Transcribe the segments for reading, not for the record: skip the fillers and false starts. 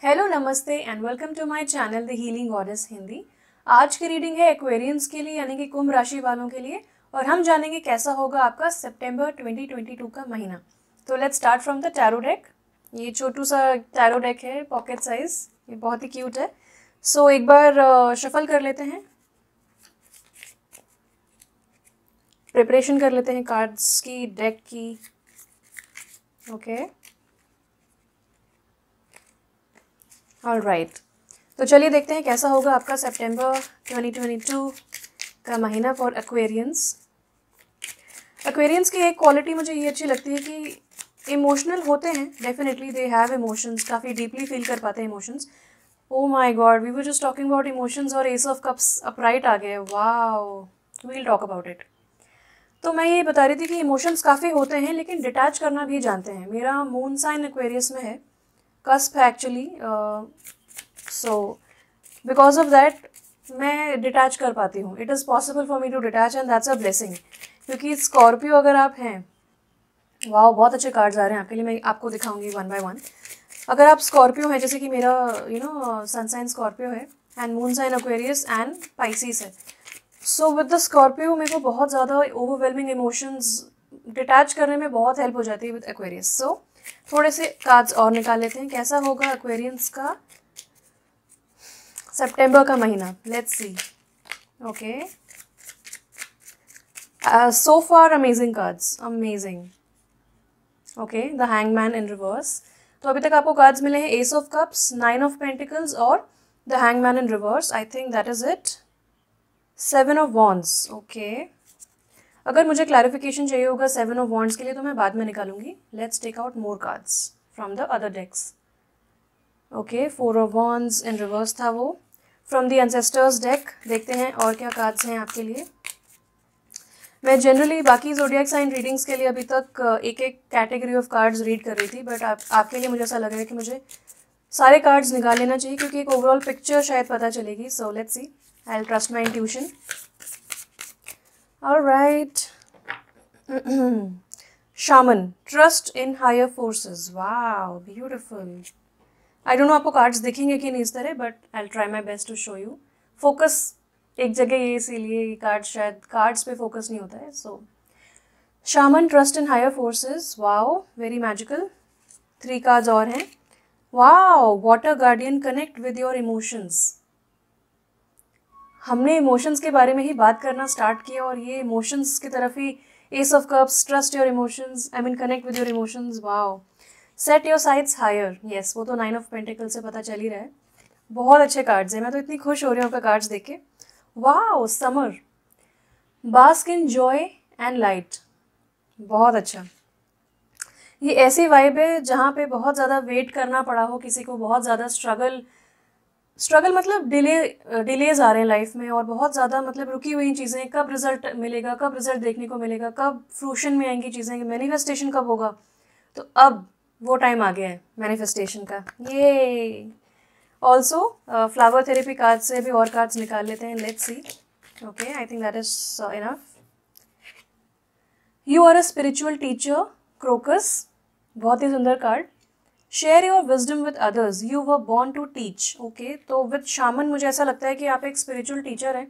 Hello नमस्ते and welcome to my channel the healing goddess Hindi. आज की रीडिंग है एक्वेरियंस के लिए यानी कि कुंभ राशि वालों के लिए और हम जानेंगे कैसा होगा आपका सितंबर 2022 का महीना। तो let's start from the tarot deck. ये छोटू सा टैरो डेक है, पॉकेट साइज, ये बहुत ही क्यूट है। सो एक बार शफल कर लेते हैं, प्रिपरेशन कर लेते हैं कार्ड्स की, डेक की। ओके ऑलराइट, तो चलिए देखते हैं कैसा होगा आपका सितंबर 2022 का महीना फॉर एक्वेरियंस। एक्वेरियंस की एक क्वालिटी मुझे ये अच्छी लगती है कि इमोशनल होते हैं, डेफिनेटली दे हैव इमोशंस, काफ़ी डीपली फील कर पाते हैं emotions. Oh my god, we were just talking about emotions और एस ऑफ कप्स अपराइट आ गए। Wow, we'll talk about it. तो मैं ये बता रही थी कि इमोशंस काफ़ी होते हैं लेकिन डिटैच करना भी जानते हैं। मेरा मून साइन एक्वेरियस में है, कस्प है actually, so because of that मैं डिटैच कर पाती हूँ। It is possible for me to detach and that's a blessing. क्योंकि स्कॉर्पियो अगर आप हैं, वाह बहुत अच्छे कार्ड्स आ रहे हैं आपके लिए, मैं आपको दिखाऊंगी वन बाय वन। अगर आप स्कॉर्पियो हैं, जैसे कि मेरा सन साइन स्कॉर्पियो है and moon sign Aquarius and Pisces है, सो विद द स्कॉर्पियो मेरे को बहुत ज़्यादा ओवरवेलमिंग इमोशंस डिटैच करने में बहुत हेल्प हो जाती है विद एक्वेरियस। सो थोड़े से कार्ड्स और निकाल लेते हैं, कैसा होगा एक्वेरियंस का सितंबर का महीना। Let's see. Okay, so far amazing cards, amazing. Okay, the hangman in reverse. तो अभी तक आपको कार्ड्स मिले हैं ace of cups, nine of pentacles और the hangman in reverse. I think that is it. Seven of wands. Okay, अगर मुझे clarification चाहिए होगा सेवन ऑफ वॉन्ड्स के लिए तो मैं बाद में निकालूंगी। Let's take out more cards from the other decks. Okay, four of wands in reverse था वो। फ्रॉम द एंसेस्टर्स डेक देखते हैं और क्या कार्ड्स हैं आपके लिए। मैं जनरली बाकी ज़ोडिएक साइन रीडिंग्स के लिए अभी तक एक एक कैटेगरी ऑफ कार्ड्स रीड कर रही थी, बट आपके लिए मुझे ऐसा लग रहा है कि मुझे सारे कार्ड्स निकाल लेना चाहिए क्योंकि एक ओवरऑल पिक्चर शायद पता चलेगी। So let's see, I will trust my intuition. Alright, shaman, trust in higher forces. Wow beautiful. I don't know आपको कार्ड्स दिखेंगे कि नहीं इस तरह, but I will try my best to show you. Focus एक जगह ये, इसीलिए कार्ड शायद कार्ड्स पे फोकस नहीं होता है। So shaman, trust in higher forces, wow very magical. Three cards और हैं। Wow, water guardian, connect with your emotions. हमने इमोशंस के बारे में ही बात करना स्टार्ट किया और ये इमोशंस की तरफ ही, ace of cups, trust your emotions, I mean connect with your emotions. Wow, set your sights higher. Yes, वो तो नाइन ऑफ पेंटिकल से पता चल ही रहा है। बहुत अच्छे कार्ड्स हैं, मैं तो इतनी खुश हो रही हूँ आपका कार्ड्स देख के। Wow, summer, bask in joy and light. बहुत अच्छा। ये ऐसी वाइब है जहाँ पे बहुत ज़्यादा वेट करना पड़ा हो किसी को, बहुत ज़्यादा स्ट्रगल मतलब डिलेज आ रहे हैं लाइफ में और बहुत ज़्यादा मतलब रुकी हुई चीज़ें, कब रिजल्ट मिलेगा, कब रिजल्ट देखने को मिलेगा, कब फ्रूशन में आएंगी चीज़ें, मैनिफेस्टेशन कब होगा। तो अब वो टाइम आ गया है मैनिफेस्टेशन का। ये ऑल्सो फ्लावर थेरेपी कार्ड से भी और कार्ड्स निकाल लेते हैं। Let's see. Okay, I think that is enough. You are a spiritual teacher, crocus, बहुत ही सुंदर card. Share your wisdom with others, you were born to teach. Okay, तो विद शामन मुझे ऐसा लगता है कि आप एक स्पिरिचुअल टीचर हैं।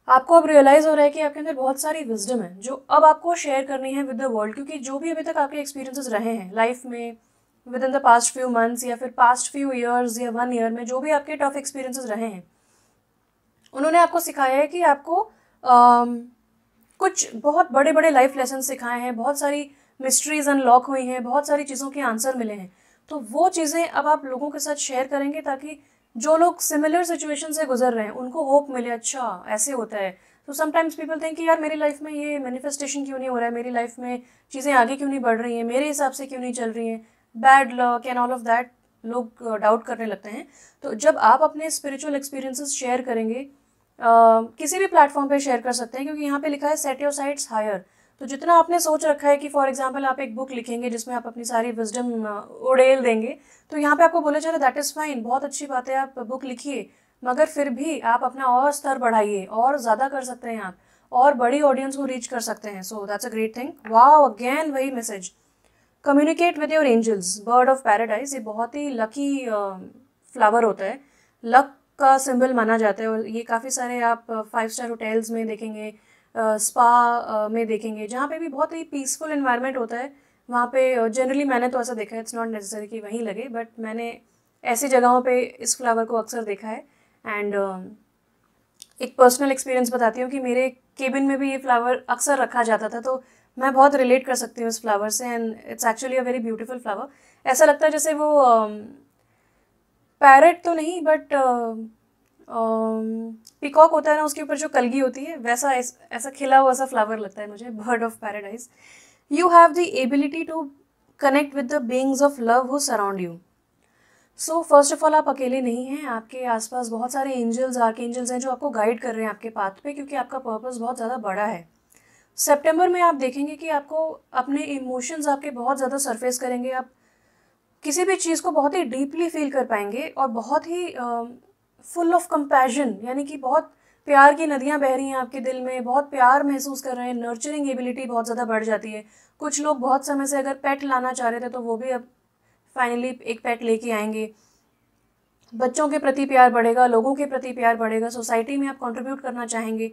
आपको अब रियलाइज हो रहा है कि आपके अंदर बहुत सारी विजडम है जो अब आपको शेयर करनी है विद द वर्ल्ड। क्योंकि जो भी अभी तक आपके एक्सपीरियंसेस रहे हैं लाइफ में with in the past few months या फिर पास्ट फ्यू ईयर्स या 1 ईयर में, जो भी आपके टफ एक्सपीरियंसेस रहे हैं, उन्होंने आपको सिखाया है कि आपको कुछ बहुत बड़े बड़े लाइफ लेसन सिखाए हैं, बहुत सारी मिस्ट्रीज अनलॉक हुई हैं, बहुत सारी चीज़ों के आंसर मिले हैं। तो वो चीज़ें अब आप लोगों के साथ शेयर करेंगे ताकि जो लोग सिमिलर सिचुएशन से गुजर रहे हैं उनको होप मिले, अच्छा ऐसे होता है। तो समटाइम्स पीपल थिंक कि यार मेरी लाइफ में ये मैनिफेस्टेशन क्यों नहीं हो रहा है, मेरी लाइफ में चीज़ें आगे क्यों नहीं बढ़ रही हैं, मेरे हिसाब से क्यों नहीं चल रही हैं, bad luck and all of that लोग डाउट करने लगते हैं। तो जब आप अपने स्पिरिचुअल एक्सपीरियंसेस शेयर करेंगे, किसी भी प्लेटफॉर्म पे शेयर कर सकते हैं क्योंकि यहाँ पे लिखा है सेट योर साइट्स हायर। तो जितना आपने सोच रखा है कि फॉर एग्जांपल आप एक बुक लिखेंगे जिसमें आप अपनी सारी विजडम उड़ेल देंगे, तो यहाँ पे आपको बोला जा रहा है दैट इज़ फाइन, बहुत अच्छी बात है, आप बुक लिखिए, मगर फिर भी आप अपना और स्तर बढ़ाइए, और ज़्यादा कर सकते हैं आप, और बड़ी ऑडियंस को रीच कर सकते हैं। So that's a great thing. Wow, again वही message, communicate with your angels, bird of paradise, ये बहुत ही लकी फ्लावर होता है, लक का सिंबल माना जाता है। और ये काफ़ी सारे आप 5 स्टार होटल्स में देखेंगे, स्पा में देखेंगे, जहाँ पे भी बहुत ही पीसफुल इन्वायरमेंट होता है वहाँ पे जनरली मैंने तो ऐसा देखा है, इट्स नॉट नेसेसरी कि वहीं लगे, बट मैंने ऐसी जगहों पे इस फ्लावर को अक्सर देखा है। एंड एक पर्सनल एक्सपीरियंस बताती हूँ कि मेरे केबिन में भी ये फ्लावर अक्सर रखा जाता था, तो मैं बहुत रिलेट कर सकती हूँ इस फ्लावर से। And it's actually a very beautiful flower. ऐसा लगता है जैसे वो पैरेट तो नहीं, बट पिकॉक होता है ना, उसके ऊपर जो कलगी होती है, वैसा ऐसा खिला हुआ सा फ्लावर लगता है मुझे, bird of paradise. You have the ability to connect with the beings of love who surround you. So first of all, आप अकेले नहीं हैं, आपके आसपास बहुत सारे एंजल्स, आर्क एंजल्स हैं जो आपको गाइड कर रहे हैं आपके पाथ पे, क्योंकि आपका पर्पस बहुत ज़्यादा बड़ा है। सितंबर में आप देखेंगे कि आपको अपने इमोशंस आपके बहुत ज़्यादा सरफेस करेंगे, आप किसी भी चीज़ को बहुत ही डीपली फील कर पाएंगे और बहुत ही फुल ऑफ कंपैशन, यानी कि बहुत प्यार की नदियाँ बह रही हैं आपके दिल में, बहुत प्यार महसूस कर रहे हैं, नर्चरिंग एबिलिटी बहुत ज़्यादा बढ़ जाती है। कुछ लोग बहुत समय से अगर पेट लाना चाह रहे थे तो वो भी अब फाइनली एक पेट लेके आएंगे। बच्चों के प्रति प्यार बढ़ेगा, लोगों के प्रति प्यार बढ़ेगा, सोसाइटी में आप कंट्रीब्यूट करना चाहेंगे।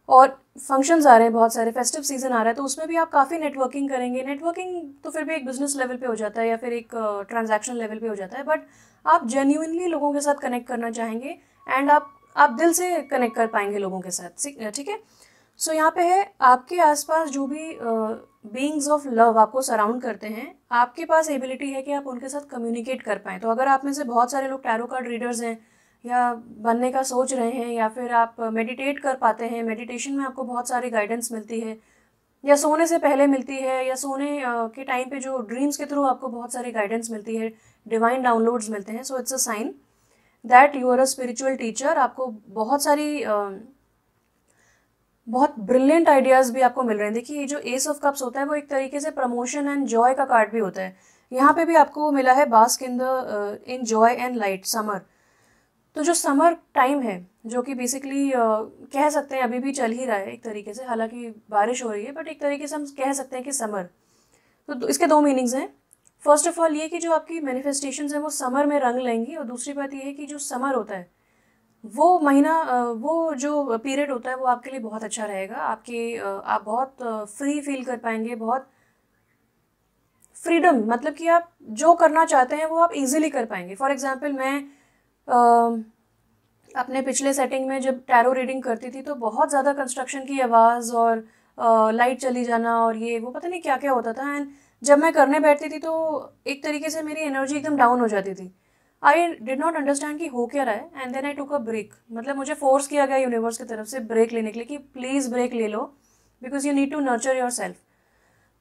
और फंक्शंस आ रहे हैं, बहुत सारे फेस्टिव सीजन आ रहा है, तो उसमें भी आप काफ़ी नेटवर्किंग करेंगे। नेटवर्किंग तो फिर भी एक बिजनेस लेवल पे हो जाता है या फिर एक ट्रांजैक्शन लेवल पे हो जाता है, बट आप जेन्युइनली लोगों के साथ कनेक्ट करना चाहेंगे एंड आप दिल से कनेक्ट कर पाएंगे लोगों के साथ, ठीक है। सो यहाँ पे है, आपके आसपास जो भी बीइंग्स ऑफ लव आपको सराउंड करते हैं, आपके पास एबिलिटी है कि आप उनके साथ कम्युनिकेट कर पाएँ। तो अगर आप में से बहुत सारे लोग टैरो कार्ड रीडर्स हैं या बनने का सोच रहे हैं, या फिर आप मेडिटेट कर पाते हैं, मेडिटेशन में आपको बहुत सारी गाइडेंस मिलती है, या सोने से पहले मिलती है, या सोने के टाइम पे जो ड्रीम्स के थ्रू आपको बहुत सारी गाइडेंस मिलती है, डिवाइन डाउनलोड्स मिलते हैं, so it's a sign that you are a spiritual teacher. आपको बहुत सारी बहुत ब्रिलियंट आइडियाज़ भी आपको मिल रहे हैं। देखिए, ये जो एस ऑफ कप्स होता है वो एक तरीके से प्रमोशन एंड जॉय का कार्ड भी होता है। यहाँ पे भी आपको मिला है bask in joy and light, summer. तो जो समर टाइम है, जो कि बेसिकली कह सकते हैं अभी भी चल ही रहा है एक तरीके से, हालांकि बारिश हो रही है, बट एक तरीके से हम कह सकते हैं कि समर। तो इसके दो मीनिंग्स हैं। फर्स्ट ऑफ ऑल ये कि जो आपकी मैनिफेस्टेशंस हैं वो समर में रंग लेंगी, और दूसरी बात ये है कि जो समर होता है वो महीना, वो जो पीरियड होता है वो आपके लिए बहुत अच्छा रहेगा। आप बहुत फ्री फील कर पाएंगे, बहुत फ्रीडम, मतलब कि आप जो करना चाहते हैं वो आप इजीली कर पाएंगे। फॉर एग्जांपल, मैं अपने पिछले सेटिंग में जब टैरो रीडिंग करती थी तो बहुत ज़्यादा कंस्ट्रक्शन की आवाज़ और लाइट चली जाना और ये वो पता नहीं क्या क्या होता था। एंड जब मैं करने बैठती थी तो एक तरीके से मेरी एनर्जी एकदम डाउन हो जाती थी। आई डिड नॉट अंडरस्टैंड कि हो क्या रहा है, and then I took a break. मतलब मुझे फोर्स किया गया यूनिवर्स की तरफ से ब्रेक लेने के लिए कि प्लीज़ ब्रेक ले लो, because you need to nurture yourself.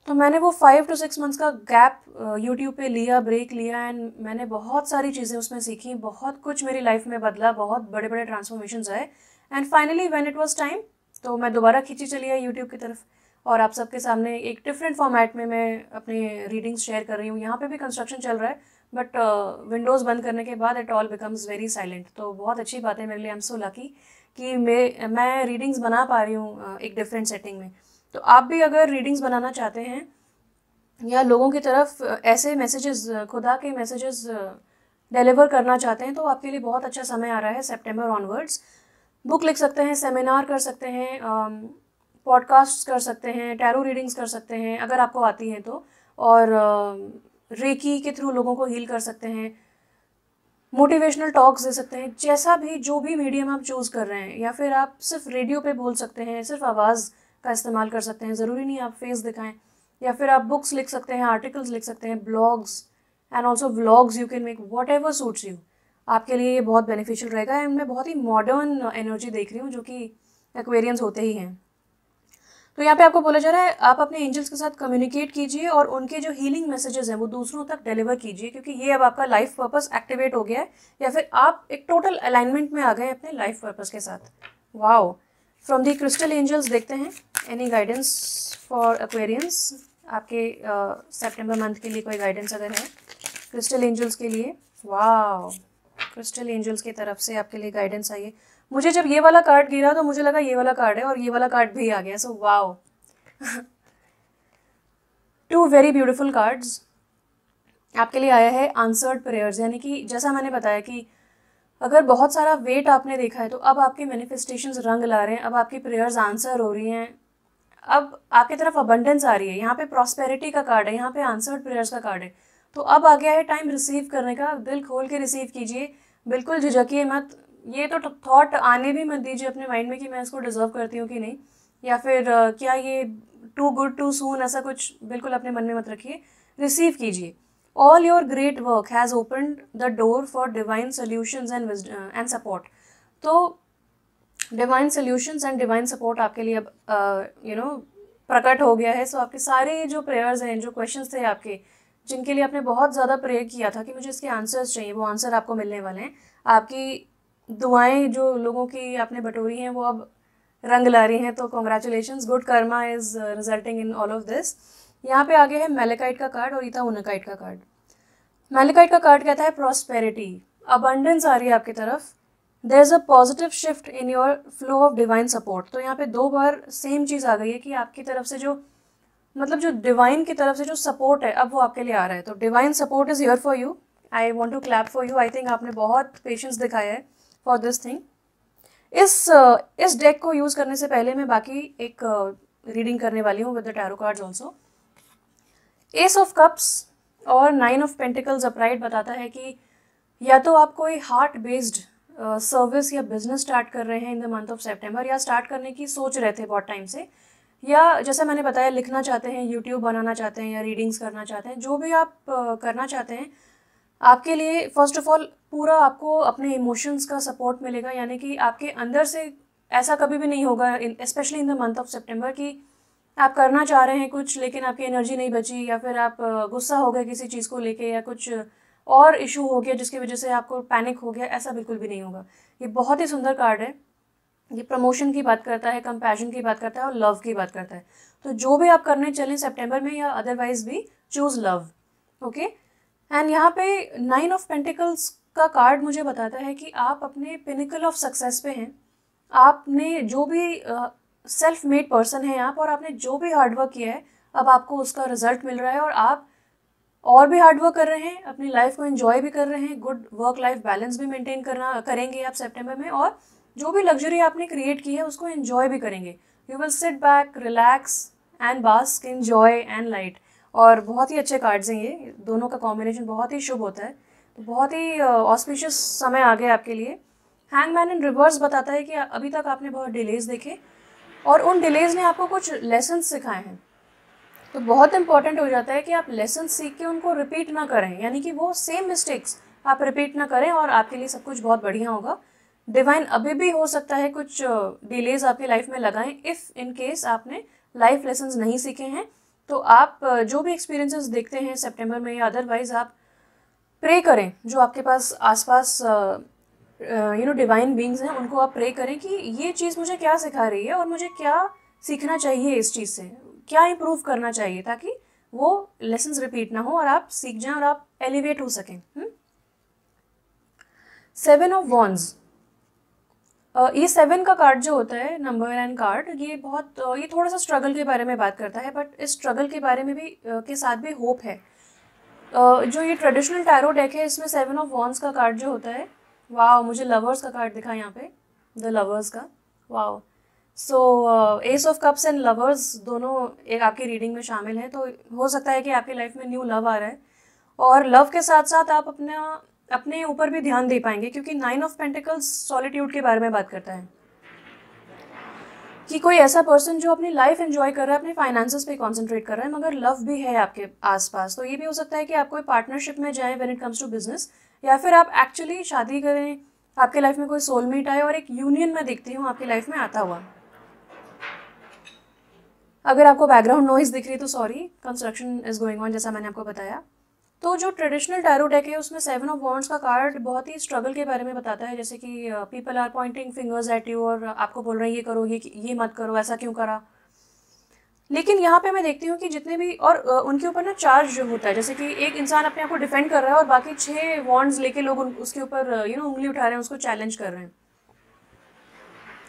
तो मैंने वो 5 to 6 मंथ्स का गैप यूट्यूब पे लिया, ब्रेक लिया, एंड मैंने बहुत सारी चीज़ें उसमें सीखी, बहुत कुछ मेरी लाइफ में बदला, बहुत बड़े बड़े ट्रांसफॉर्मेशंस आए। And finally when it was time, तो मैं दोबारा खींची चली आई यूट्यूब की तरफ, और आप सबके सामने एक डिफरेंट फॉर्मेट में मैं अपने रीडिंग्स शेयर कर रही हूँ। यहाँ पे भी कंस्ट्रक्शन चल रहा है, बट विंडोज़ बंद करने के बाद it all becomes very silent. तो बहुत अच्छी बात है मेरे लिए, आई एम सो लकी कि मैं रीडिंग्स बना पा रही हूँ एक डिफरेंट सेटिंग में। तो आप भी अगर रीडिंग्स बनाना चाहते हैं या लोगों की तरफ ऐसे मैसेजेस, खुदा के मैसेजेस डिलीवर करना चाहते हैं, तो आपके लिए बहुत अच्छा समय आ रहा है सितंबर ऑनवर्ड्स। बुक लिख सकते हैं, सेमिनार कर सकते हैं, पॉडकास्ट कर सकते हैं, टैरो रीडिंग्स कर सकते हैं अगर आपको आती हैं तो, और रेकी के थ्रू लोगों को हील कर सकते हैं, मोटिवेशनल टॉक्स दे सकते हैं, जैसा भी जो भी मीडियम आप चूज़ कर रहे हैं। या फिर आप सिर्फ रेडियो पे बोल सकते हैं, सिर्फ आवाज़ का इस्तेमाल कर सकते हैं, ज़रूरी नहीं आप फेस दिखाएं। या फिर आप बुक्स लिख सकते हैं, आर्टिकल्स लिख सकते हैं, blogs and also vlogs you can make, what ever suits you. आपके लिए ये बहुत बेनिफिशियल रहेगा। एंड मैं बहुत ही मॉडर्न एनर्जी देख रही हूँ जो कि एक्वेरियंस होते ही हैं। तो यहाँ पे आपको बोला जा रहा है आप अपने एंजल्स के साथ कम्युनिकेट कीजिए और उनके जो हीलिंग मैसेजेस हैं वो दूसरों तक डिलीवर कीजिए, क्योंकि ये अब आपका लाइफ पर्पस एक्टिवेट हो गया है, या फिर आप एक टोटल अलाइनमेंट में आ गए अपने लाइफ पर्पस के साथ। Wow. From the crystal angels देखते हैं एनी गाइडेंस फॉर एक्वेरियंस। आपके सितंबर मंथ के लिए कोई गाइडेंस अगर है क्रिस्टल एंजल्स के लिए। वाओ, क्रिस्टल एंजल्स की तरफ से आपके लिए गाइडेंस आई है। मुझे जब ये वाला कार्ड गिरा तो मुझे लगा ये वाला कार्ड है, और ये वाला कार्ड भी आ गया, so wow. 2 very beautiful cards आपके लिए आया है आंसर्ड प्रेयर्स, यानी कि जैसा मैंने बताया कि अगर बहुत सारा वेट आपने देखा है तो अब आपके मैनिफेस्टेशंस रंग ला रहे हैं, अब आपकी प्रेयर्स आंसर हो रही हैं, अब आपकी तरफ अबंडेंस आ रही है। यहाँ पे प्रॉस्पेरिटी का कार्ड है, यहाँ पे आंसर्ड प्रेयर्स का कार्ड है। तो अब आ गया है टाइम रिसीव करने का। दिल खोल के रिसीव कीजिए, बिल्कुल झिझकिए मत। ये तो थॉट आने भी मत दीजिए अपने माइंड में कि मैं इसको डिजर्व करती हूँ कि नहीं, या फिर क्या ये टू गुड टू सून, ऐसा कुछ बिल्कुल अपने मन में मत रखिए। रिसीव कीजिए। All your great work has opened the door for divine solutions and support. तो divine solutions and divine support आपके लिए अब प्रकट हो गया है। सो आपके सारे जो प्रेयर्स हैं, जो क्वेश्चंस थे आपके, जिनके लिए आपने बहुत ज़्यादा प्रे किया था कि मुझे इसके आंसर्स चाहिए, वो आंसर आपको मिलने वाले हैं। आपकी दुआएं जो लोगों की आपने बटोरी हैं वो अब रंग ला रही हैं। तो congratulations, good Karma is resulting in all of this. यहाँ पे आगे है मैलेकाइट का कार्ड और ईथा उनाकाइट का कार्ड। मैलेकाइट का कार्ड कहता है प्रॉस्पेरिटी, अबंडेंस आ रही है आपकी तरफ। There is a positive shift in your flow of divine support. तो यहाँ पे 2 बार सेम चीज़ आ गई है कि आपकी तरफ से जो जो डिवाइन की तरफ से जो सपोर्ट है अब वो आपके लिए आ रहा है। तो divine support is here for you. I want to clap for you. I think आपने बहुत पेशेंस दिखाया है फॉर दिस थिंग। इस डेक को यूज़ करने से पहले मैं बाकी एक रीडिंग करने वाली हूँ with the tarot cards also. S of cups और 9 ऑफ पेंटिकल्स अपराइट बताता है कि या तो आप कोई हार्ट बेस्ड सर्विस या बिजनेस स्टार्ट कर रहे हैं इन द मंथ ऑफ सेप्टेम्बर, या स्टार्ट करने की सोच रहे थे बहुत टाइम से, या जैसा मैंने बताया लिखना चाहते हैं, यूट्यूब बनाना चाहते हैं, या रीडिंग्स करना चाहते हैं। जो भी आप करना चाहते हैं, आपके लिए फर्स्ट ऑफ ऑल पूरा आपको अपने इमोशंस का सपोर्ट मिलेगा। यानी कि आपके अंदर से ऐसा कभी भी नहीं होगा, specially in the month of September, कि आप करना चाह रहे हैं कुछ लेकिन आपकी एनर्जी नहीं बची, या फिर आप गुस्सा हो गए किसी चीज़ को लेके, या कुछ और इशू हो गया जिसकी वजह से आपको पैनिक हो गया। ऐसा बिल्कुल भी नहीं होगा। ये बहुत ही सुंदर कार्ड है। ये प्रमोशन की बात करता है, कंपैशन की बात करता है और लव की बात करता है। तो जो भी आप करने चलें सितंबर में या अदरवाइज भी, चूज़ लव। ओके। एंड यहाँ पे 9 ऑफ पेंटिकल्स का कार्ड मुझे बताता है कि आप अपने पिनिकल ऑफ सक्सेस पे हैं। आपने जो भी सेल्फ मेड पर्सन है आप, और आपने जो भी हार्डवर्क किया है अब आपको उसका रिजल्ट मिल रहा है, और आप और भी हार्डवर्क कर रहे हैं, अपनी लाइफ को एंजॉय भी कर रहे हैं, गुड वर्क लाइफ बैलेंस भी मेंटेन करेंगे आप सितंबर में, और जो भी लग्जरी आपने क्रिएट की है उसको एंजॉय भी करेंगे। You will sit back, relax and bask in joy and light. और बहुत ही अच्छे कार्ड्स हैं, ये दोनों का कॉम्बिनेशन बहुत ही शुभ होता है। तो बहुत ही ऑस्पिशियस समय आ गया आपके लिए। हैंगमैन इन रिवर्स बताता है कि अभी तक आपने बहुत डिलेज देखे और उन डिलेज ने आपको कुछ लेसन सिखाए हैं। तो बहुत इंपॉर्टेंट हो जाता है कि आप लेसन सीख के उनको रिपीट ना करें, यानी कि वो सेम मिस्टेक्स आप रिपीट ना करें, और आपके लिए सब कुछ बहुत बढ़िया होगा। डिवाइन अभी भी हो सकता है कुछ डिलेज आपकी लाइफ में लगाएं, इफ़ इन केस आपने लाइफ लेसन्स नहीं सीखे हैं। तो आप जो भी एक्सपीरियंसेस देखते हैं सितंबर में या अदरवाइज, आप प्रे करें। जो आपके पास आसपास डिवाइन बीइंग्स हैं उनको आप प्रे करें कि ये चीज़ मुझे क्या सिखा रही है और मुझे क्या सीखना चाहिए इस चीज़ से, क्या इम्प्रूव करना चाहिए, ताकि वो लेसन्स रिपीट ना हो और आप सीख जाएं और आप एलिवेट हो सकें। 7 ऑफ वॉन्ड्स, ये 7 का कार्ड जो होता है, नंबर एंड कार्ड, ये थोड़ा सा स्ट्रगल के बारे में बात करता है, बट इस स्ट्रगल के बारे में भी के साथ भी होप है। जो ये ट्रेडिशनल टैरो डेक है इसमें 7 ऑफ वॉन्ड्स का कार्ड जो होता है, वाह, मुझे लवर्स का कार्ड दिखा यहाँ पे, द लवर्स का, वाह। So ace of cups and lovers दोनों एक आपकी रीडिंग में शामिल है। तो हो सकता है कि आपकी लाइफ में न्यू लव आ रहा है, और लव के साथ साथ आप अपने ऊपर भी ध्यान दे पाएंगे, क्योंकि 9 ऑफ पेंटिकल्स सॉलिट्यूड के बारे में बात करता है कि कोई ऐसा पर्सन जो अपनी लाइफ एंजॉय कर रहा है, अपने फाइनेंसेस पे कॉन्सेंट्रेट कर रहा है, मगर लव भी है आपके आसपास। तो ये भी हो सकता है कि आप कोई पार्टनरशिप में जाएं when it comes to business, या फिर आप एक्चुअली शादी करें, आपके लाइफ में कोई सोलमेट आए, और एक यूनियन में दिखती हूँ आपकी लाइफ में आता हुआ। अगर आपको बैकग्राउंड नॉइज दिख रही है तो sorry, construction is going on, जैसा मैंने आपको बताया। तो जो ट्रेडिशनल टैरो डेक है उसमें 7 ऑफ वॉन्ड्स का कार्ड बहुत ही स्ट्रगल के बारे में बताता है, जैसे कि people are pointing fingers at you, और आपको बोल रहे हैं ये करो, ये मत करो, ऐसा क्यों करा। लेकिन यहाँ पे मैं देखती हूँ कि जितने भी, और उनके ऊपर ना चार्ज होता है, जैसे कि एक इंसान अपने आप को डिफेंड कर रहा है और बाकी 6 वॉन्ड्स लेके लोग उसके ऊपर उंगली उठा रहे हैं, उसको चैलेंज कर रहे हैं।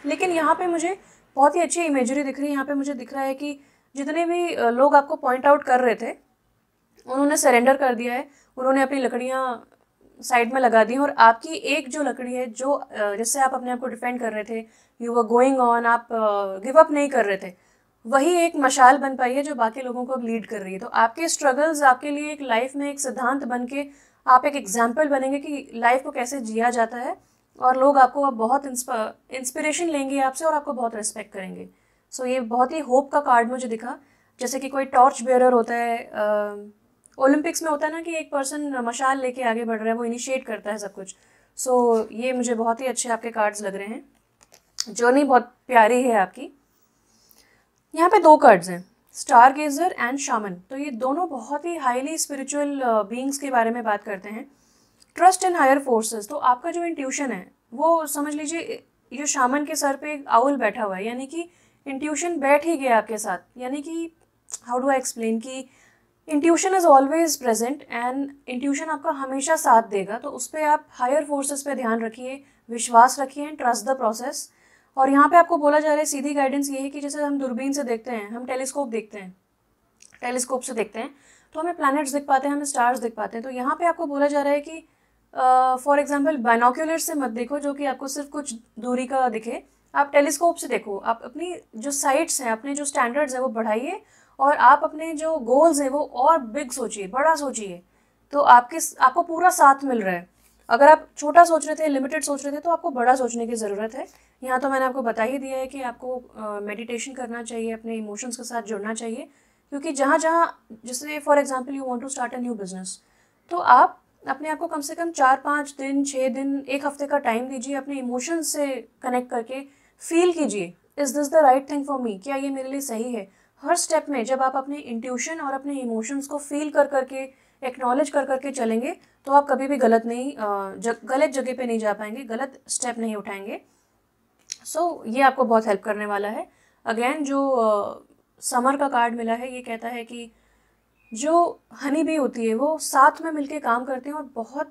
लेकिन यहाँ पे मुझे बहुत ही अच्छी इमेजरी दिख रही है। यहाँ पे मुझे दिख रहा है कि जितने भी लोग आपको पॉइंट आउट कर रहे थे उन्होंने सरेंडर कर दिया है, उन्होंने अपनी लकड़ियाँ साइड में लगा दी और आपकी एक जो लकड़ी है जो जिससे आप अपने आप को डिफेंड कर रहे थे, यू वर गोइंग ऑन, आप गिव अप नहीं कर रहे थे, वही एक मशाल बन पाई है जो बाकी लोगों को अब लीड कर रही है। तो आपके स्ट्रगल्स आपके लिए एक लाइफ में एक सिद्धांत बन के आप एक एग्जाम्पल बनेंगे कि लाइफ को कैसे जिया जाता है, और लोग आपको अब बहुत इंस्पिरेशन लेंगे आपसे और आपको बहुत रिस्पेक्ट करेंगे। सो ये बहुत ही होप का कार्ड मुझे दिखा, जैसे कि कोई टॉर्च बेयरर होता है, ओलंपिक्स में होता है ना कि एक पर्सन मशाल लेके आगे बढ़ रहा है, वो इनिशिएट करता है सब कुछ। सो ये मुझे बहुत ही अच्छे आपके कार्ड्स लग रहे हैं, जर्नी बहुत प्यारी है आपकी। यहाँ पे 2 कार्ड्स हैं, स्टार गेजर एंड शामन। तो ये दोनों बहुत ही हाईली स्पिरिचुअल बीइंग्स के बारे में बात करते हैं। ट्रस्ट इन हायर फोर्सेस, तो आपका जो इंट्यूशन है वो समझ लीजिए जो शामन के सर पे एक आउल बैठा हुआ है, यानी कि इंट्यूशन बैठ ही गया आपके साथ, यानी कि हाउ डू आई एक्सप्लेन कि intuition is always present and intuition आपका हमेशा साथ देगा। तो उस पर आप हायर फोर्सेस पे ध्यान रखिए, विश्वास रखिए एंड ट्रस्ट द प्रोसेस। और यहाँ पे आपको बोला जा रहा है, सीधी गाइडेंस ये है कि जैसे हम दूरबीन से देखते हैं, हम टेलीस्कोप देखते हैं, टेलीस्कोप से देखते हैं तो हमें प्लैनेट्स दिख पाते हैं, हमें स्टार्स दिख पाते हैं। तो यहाँ पे आपको बोला जा रहा है कि फॉर एग्जांपल बाइनोक्यूलर से मत देखो जो कि आपको सिर्फ कुछ दूरी का दिखे, आप टेलीस्कोप से देखो। आप अपनी जो साइट्स हैं, अपने जो स्टैंडर्ड्स हैं वो बढ़ाइए और आप अपने जो गोल्स हैं वो और बिग सोचिए, बड़ा सोचिए। तो आपको पूरा साथ मिल रहा है। अगर आप छोटा सोच रहे थे, लिमिटेड सोच रहे थे, तो आपको बड़ा सोचने की ज़रूरत है। यहाँ तो मैंने आपको बता ही दिया है कि आपको मेडिटेशन करना चाहिए, अपने इमोशंस के साथ जुड़ना चाहिए, क्योंकि जहाँ जहाँ जैसे for example you want to start a new business, तो आप अपने आप को कम से कम 4-5 दिन, 6 दिन, 1 हफ्ते का टाइम दीजिए, अपने इमोशंस से कनेक्ट करके फील कीजिए, is this the right thing for me, क्या ये मेरे लिए सही है। हर स्टेप में जब आप अपने इंट्यूशन और अपने इमोशंस को फील कर करके, एक्नॉलेज कर करके चलेंगे, तो आप कभी भी गलत जगह पे नहीं जा पाएंगे, गलत स्टेप नहीं उठाएंगे। सो ये आपको बहुत हेल्प करने वाला है। अगेन जो समर का कार्ड मिला है, ये कहता है कि जो हनी बी होती है वो साथ में मिलके काम करते हैं और बहुत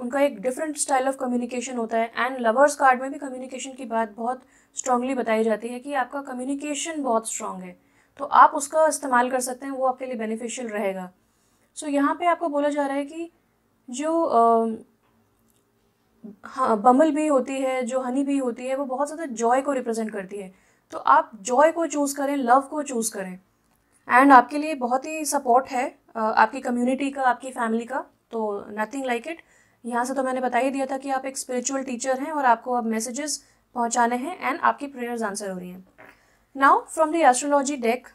उनका एक डिफरेंट स्टाइल ऑफ कम्युनिकेशन होता है। एंड लवर्स कार्ड में भी कम्युनिकेशन की बात बहुत स्ट्रांगली बताई जाती है कि आपका कम्युनिकेशन बहुत स्ट्रांग है, तो आप उसका इस्तेमाल कर सकते हैं, वो आपके लिए बेनिफिशियल रहेगा। सो यहाँ पे आपको बोला जा रहा है कि जो हाँ बम्बल बी होती है, जो हनी बी होती है, वो बहुत ज़्यादा जॉय को रिप्रेजेंट करती है। तो आप जॉय को चूज़ करें, लव को चूज़ करें। एंड आपके लिए बहुत ही सपोर्ट है आपकी कम्युनिटी का, आपकी फैमिली का, तो नथिंग लाइक इट। यहाँ से तो मैंने बता ही दिया था कि आप एक स्पिरिचुअल टीचर हैं और आपको अब मैसेजेस पहुँचाने हैं एंड आपकी प्रेयर्स आंसर हो रही हैं। Now from the astrology deck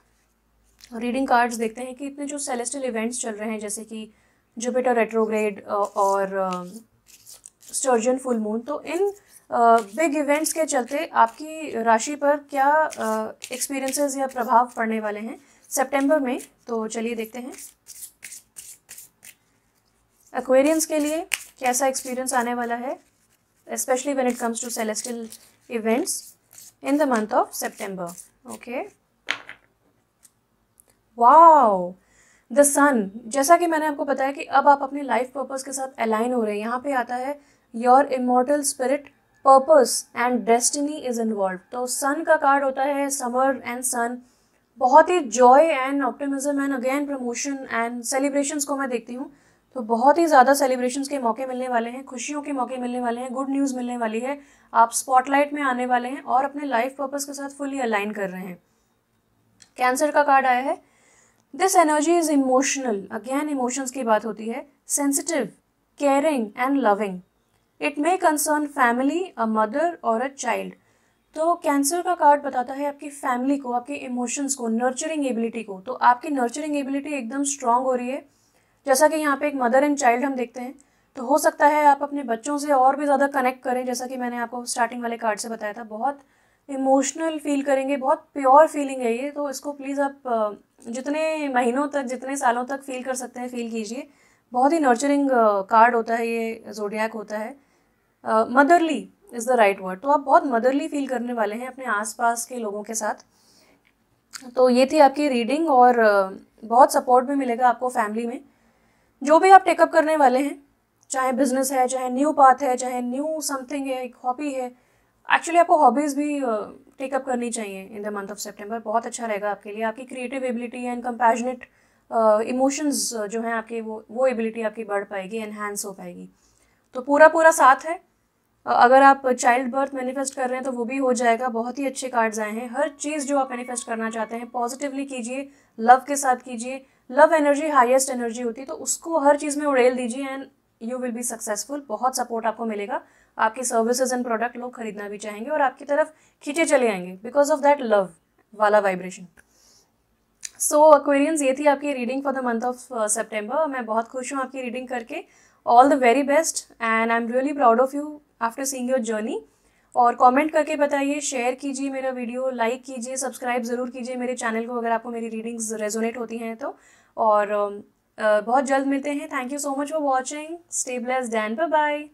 reading cards देखते हैं कि इतने जो सेलेस्टियल इवेंट्स चल रहे हैं, जैसे कि जुपिटर रेट्रोग्रेड और स्टर्जन फुल मून, तो इन बिग इवेंट्स के चलते आपकी राशि पर क्या एक्सपीरियंसेस या प्रभाव पड़ने वाले हैं सितंबर में। तो चलिए देखते हैं एक्वेरियंस के लिए कैसा एक्सपीरियंस आने वाला है, specially when it comes to celestial events in the month of September. Okay, wow, the sun. जैसा कि मैंने आपको बताया कि अब आप अपने लाइफ पर्पस के साथ अलाइन हो रहे हैं। यहाँ पे आता है your immortal spirit, purpose and destiny is involve. तो सन का कार्ड होता है समर एंड सन, बहुत ही joy and optimism and again promotion and celebrations को मैं देखती हूँ। तो बहुत ही ज़्यादा सेलिब्रेशंस के मौके मिलने वाले हैं, खुशियों के मौके मिलने वाले हैं, गुड न्यूज़ मिलने वाली है, आप स्पॉटलाइट में आने वाले हैं और अपने लाइफ पर्पस के साथ फुली अलाइन कर रहे हैं। कैंसर का कार्ड आया है, this energy is emotional, again emotions की बात होती है, sensitive, caring and loving. It may concern family, a mother और अ चाइल्ड। तो कैंसर का कार्ड बताता है आपकी फैमिली को, आपके इमोशंस को, नर्चरिंग एबिलिटी को। तो आपकी नर्चरिंग एबिलिटी एकदम स्ट्रांग हो रही है, जैसा कि यहाँ पे एक मदर एंड चाइल्ड हम देखते हैं। तो हो सकता है आप अपने बच्चों से और भी ज़्यादा कनेक्ट करें, जैसा कि मैंने आपको स्टार्टिंग वाले कार्ड से बताया था, बहुत इमोशनल फील करेंगे, बहुत प्योर फीलिंग है ये। तो इसको प्लीज़ आप जितने महीनों तक, जितने सालों तक फील कर सकते हैं फील कीजिए। बहुत ही नर्चरिंग कार्ड होता है ये, ज़ोडिएक होता है, motherly is the right word. तो आप बहुत मदरली फील करने वाले हैं अपने आसपास के लोगों के साथ। तो ये थी आपकी रीडिंग और बहुत सपोर्ट भी मिलेगा आपको फैमिली में। जो भी आप टेकअप करने वाले हैं, चाहे बिजनेस है, चाहे न्यू पाथ है, चाहे न्यू समथिंग है, एक हॉबी है। एक्चुअली आपको हॉबीज़ भी टेकअप करनी चाहिए इन द मंथ ऑफ सितंबर, बहुत अच्छा रहेगा आपके लिए। आपकी creative ability and compassionate emotions जो हैं आपके, वो एबिलिटी आपकी बढ़ पाएगी, एनहांस हो पाएगी। तो पूरा साथ है। अगर आप चाइल्ड बर्थ मैनिफेस्ट कर रहे हैं तो वो भी हो जाएगा। बहुत ही अच्छे कार्ड्स आए हैं। हर चीज़ जो आप मैनिफेस्ट करना चाहते हैं पॉजिटिवली कीजिए, लव के साथ कीजिए। लव एनर्जी हाईएस्ट एनर्जी होती है, तो उसको हर चीज़ में उड़ेल दीजिए and you will be successful. बहुत सपोर्ट आपको मिलेगा, आपके सर्विसेज एंड प्रोडक्ट लोग खरीदना भी चाहेंगे और आपकी तरफ खींचे चले आएंगे बिकॉज ऑफ दैट लव वाला वाइब्रेशन। सो एक्वेरियंस, ये थी आपकी reading for the month of September. मैं बहुत खुश हूँ आपकी रीडिंग करके। All the very best and I am really proud of you after seeing your journey. और कमेंट करके बताइए, शेयर कीजिए मेरा वीडियो, लाइक कीजिए, सब्सक्राइब ज़रूर कीजिए मेरे चैनल को अगर आपको मेरी रीडिंग्स रेजोनेट होती हैं तो। और बहुत जल्द मिलते हैं। Thank you so much for watching. Stay blessed and bye bye.